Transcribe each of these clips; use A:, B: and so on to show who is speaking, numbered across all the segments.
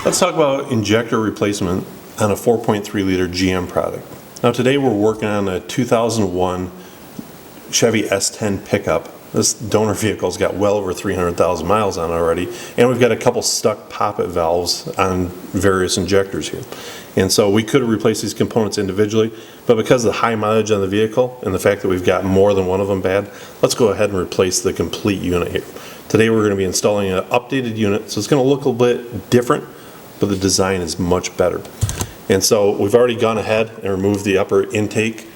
A: Let's talk about injector replacement on a 4.3 liter GM product. Now today we're working on a 2001 Chevy S10 pickup. This donor vehicle's got well over 300,000 miles on it already, and we've got a couple stuck poppet valves on various injectors here. And so we could replace these components individually, but because of the high mileage on the vehicle and the fact that we've got more than one of them bad, let's go ahead and replace the complete unit here. Today we're going to be installing an updated unit, so it's going to look a little bit different, but the design is much better. And so we've already gone ahead and removed the upper intake.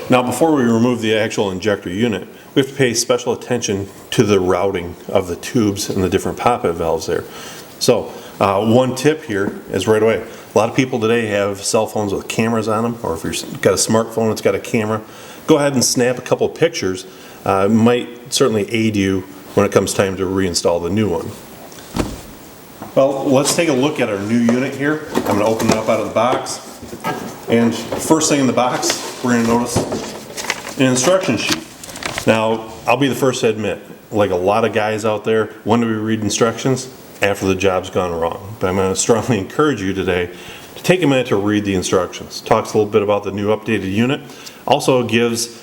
A: Now before we remove the actual injector unit, we have to pay special attention to the routing of the tubes and the different poppet valves there. So one tip here is right away, a lot of people today have cell phones with cameras on them, or if you've got a smartphone that's got a camera, go ahead and snap a couple of pictures. It might certainly aid you when it comes time to reinstall the new one. Well, let's take a look at our new unit here. I'm going to open it up out of the box. And first thing in the box, we're going to notice an instruction sheet. Now, I'll be the first to admit, like a lot of guys out there, when do we read instructions? After the job's gone wrong. But I'm going to strongly encourage you today to take a minute to read the instructions. Talks a little bit about the new updated unit. Also gives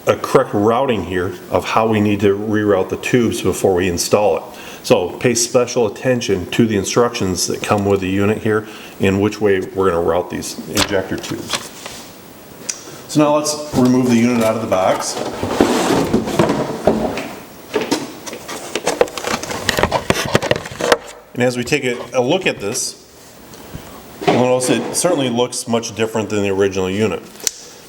A: a correct routing here of how we need to reroute the tubes before we install it. So pay special attention to the instructions that come with the unit here and which way we're going to route these injector tubes. So now let's remove the unit out of the box. And as we take a look at this, you'll notice it certainly looks much different than the original unit.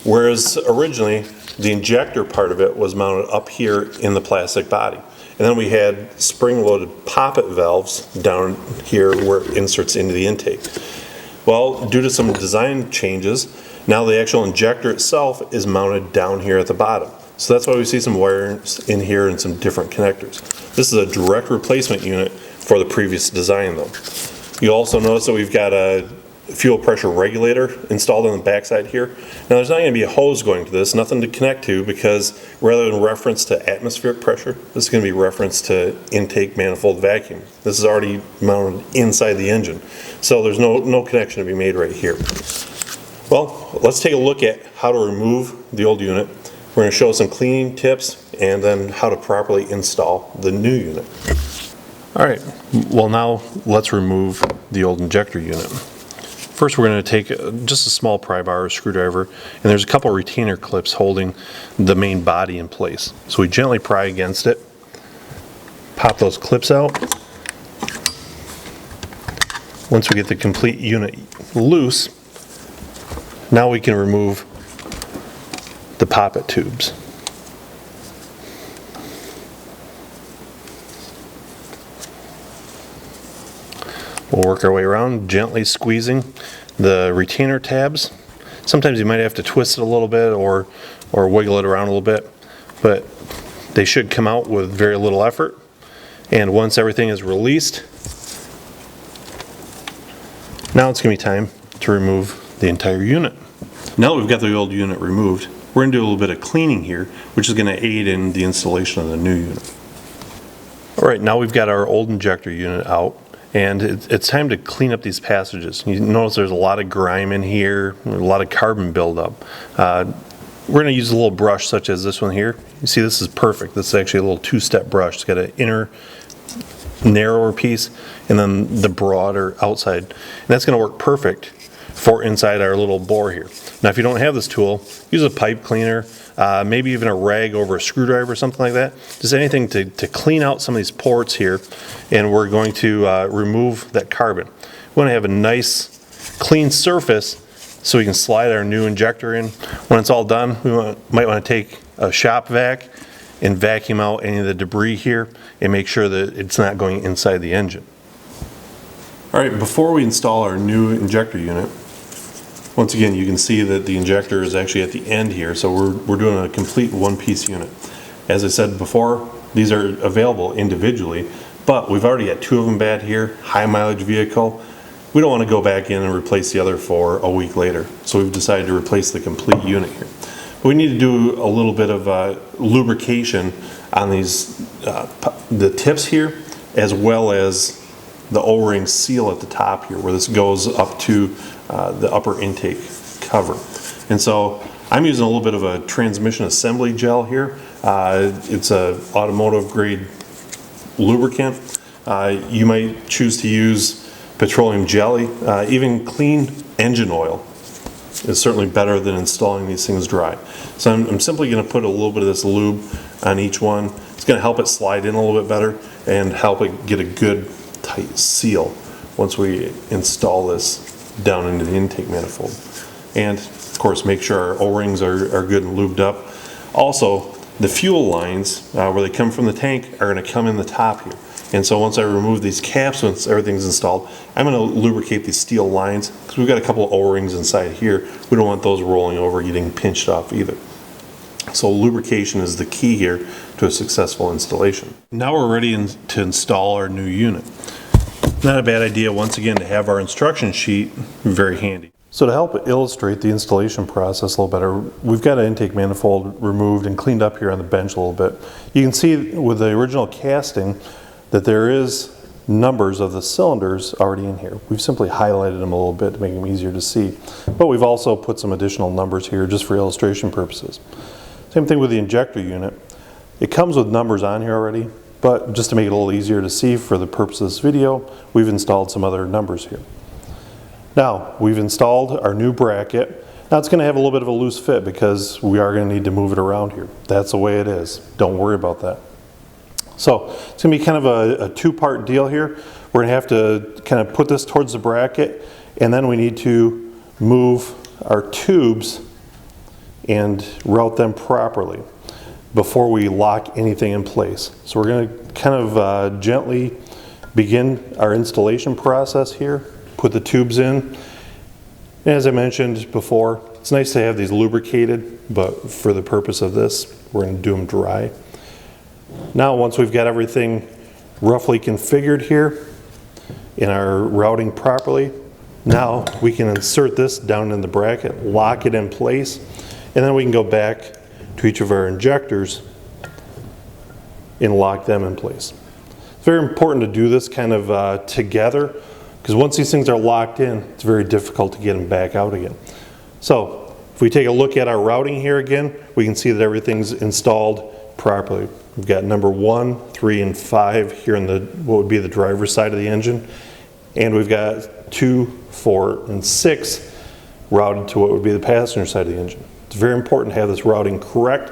A: Whereas originally the injector part of it was mounted up here in the plastic body. And then we had spring-loaded poppet valves down here where it inserts into the intake. Well, due to some design changes, now the actual injector itself is mounted down here at the bottom. So that's why we see some wires in here and some different connectors. This is a direct replacement unit for the previous design though. You'll also notice that we've got a fuel pressure regulator installed on the backside here. Now there's not going to be a hose going to this, nothing to connect to, because rather than reference to atmospheric pressure, this is going to be reference to intake manifold vacuum. This is already mounted inside the engine, so there's no connection to be made right here. Well, let's take a look at how to remove the old unit. We're going to show some cleaning tips and then how to properly install the new unit. Alright, well now let's remove the old injector unit. First we're going to take just a small pry bar or screwdriver, and there's a couple retainer clips holding the main body in place. So we gently pry against it, pop those clips out. Once we get the complete unit loose, now we can remove the poppet tubes. We'll work our way around, gently squeezing the retainer tabs. Sometimes you might have to twist it a little bit or wiggle it around a little bit, but they should come out with very little effort. And once everything is released, now it's going to be time to remove the entire unit. Now that we've got the old unit removed, we're going to do a little bit of cleaning here, which is going to aid in the installation of the new unit. Alright, now we've got our old injector unit out. And it's time to clean up these passages. You notice there's a lot of grime in here, a lot of carbon buildup. We're going to use a little brush such as this one here. You see this is perfect. This is actually a little two-step brush. It's got an inner narrower piece and then the broader outside. And that's going to work perfect for inside our little bore here. Now if you don't have this tool, use a pipe cleaner, maybe even a rag over a screwdriver or something like that. Just anything to clean out some of these ports here, and we're going to remove that carbon. We want to have a nice clean surface so we can slide our new injector in. When it's all done, we might want to take a shop vac and vacuum out any of the debris here and make sure that it's not going inside the engine. Alright, before we install our new injector unit, once again, you can see that the injector is actually at the end here, so we're doing a complete one-piece unit. As I said before, these are available individually, but we've already got two of them bad here, high mileage vehicle. We don't want to go back in and replace the other four a week later, so we've decided to replace the complete unit here. But we need to do a little bit of lubrication on these the tips here, as well as the O-ring seal at the top here where this goes up to the upper intake cover. And so I'm using a little bit of a transmission assembly gel here. It's a automotive grade lubricant. You might choose to use petroleum jelly. Even clean engine oil is certainly better than installing these things dry. So I'm simply going to put a little bit of this lube on each one. It's going to help it slide in a little bit better and help it get a good tight seal once we install this down into the intake manifold. And of course make sure our O-rings are good and lubed up. Also, the fuel lines where they come from the tank are going to come in the top here. And so once I remove these caps, once everything's installed, I'm going to lubricate these steel lines because we've got a couple of O-rings inside here. We don't want those rolling over, getting pinched off either. So lubrication is the key here to a successful installation. Now we're ready to install our new unit. Not a bad idea, once again, to have our instruction sheet very handy. So to help illustrate the installation process a little better, we've got an intake manifold removed and cleaned up here on the bench a little bit. You can see with the original casting that there is numbers of the cylinders already in here. We've simply highlighted them a little bit to make them easier to see. But we've also put some additional numbers here just for illustration purposes. Same thing with the injector unit. It comes with numbers on here already, but just to make it a little easier to see for the purpose of this video, we've installed some other numbers here. Now, we've installed our new bracket. Now it's going to have a little bit of a loose fit because we are going to need to move it around here. That's the way it is. Don't worry about that. So it's going to be kind of a two-part deal here. We're going to have to kind of put this towards the bracket, and then we need to move our tubes and route them properly before we lock anything in place. So we're going to kind of gently begin our installation process here. Put the tubes in. And as I mentioned before, it's nice to have these lubricated, but for the purpose of this, we're going to do them dry. Now, once we've got everything roughly configured here in our routing properly, now we can insert this down in the bracket, lock it in place, and then we can go back to each of our injectors and lock them in place. It's very important to do this kind of together, because once these things are locked in, it's very difficult to get them back out again. So if we take a look at our routing here again, we can see that everything's installed properly. We've got number 1, 3, and 5 here in the what would be the driver's side of the engine, and we've got 2, 4, and 6 routed to what would be the passenger side of the engine. It's very important to have this routing correct.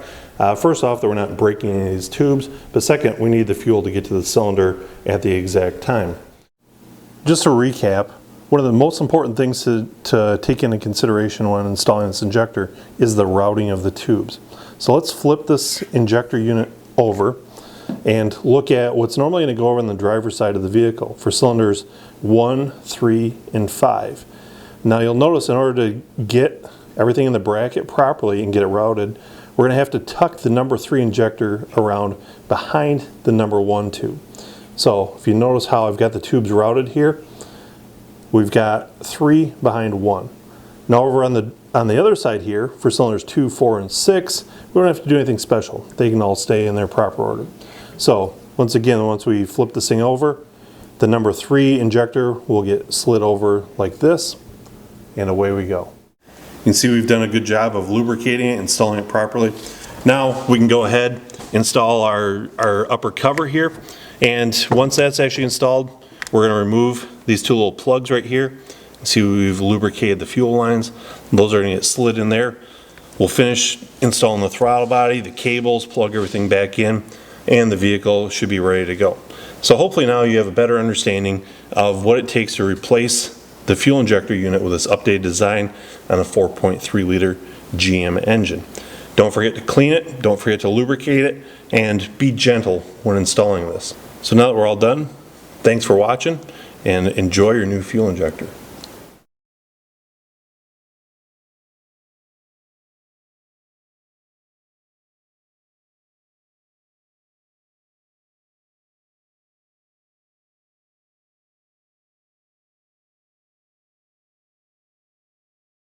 A: First off, that we're not breaking any of these tubes, but second, we need the fuel to get to the cylinder at the exact time. Just to recap, one of the most important things to take into consideration when installing this injector is the routing of the tubes. So let's flip this injector unit over and look at what's normally going to go over on the driver's side of the vehicle for cylinders 1, 3, and 5. Now you'll notice in order to get everything in the bracket properly and get it routed, we're going to have to tuck the number 3 injector around behind the number 1 tube. So if you notice how I've got the tubes routed here, we've got 3 behind 1. Now over on the other side here, for cylinders 2, 4, and 6, we don't have to do anything special. They can all stay in their proper order. So once again, once we flip this thing over, the number 3 injector will get slid over like this, and away we go. You can see we've done a good job of lubricating it, installing it properly. Now we can go ahead, install our upper cover here, and once that's actually installed, we're going to remove these 2 little plugs right here. See, we've lubricated the fuel lines. Those are going to get slid in there. We'll finish installing the throttle body, the cables, plug everything back in, and the vehicle should be ready to go. So hopefully now you have a better understanding of what it takes to replace the fuel injector unit with this updated design on a 4.3 liter GM engine. Don't forget to clean it, don't forget to lubricate it, and be gentle when installing this. So now that we're all done, thanks for watching, and enjoy your new fuel injector.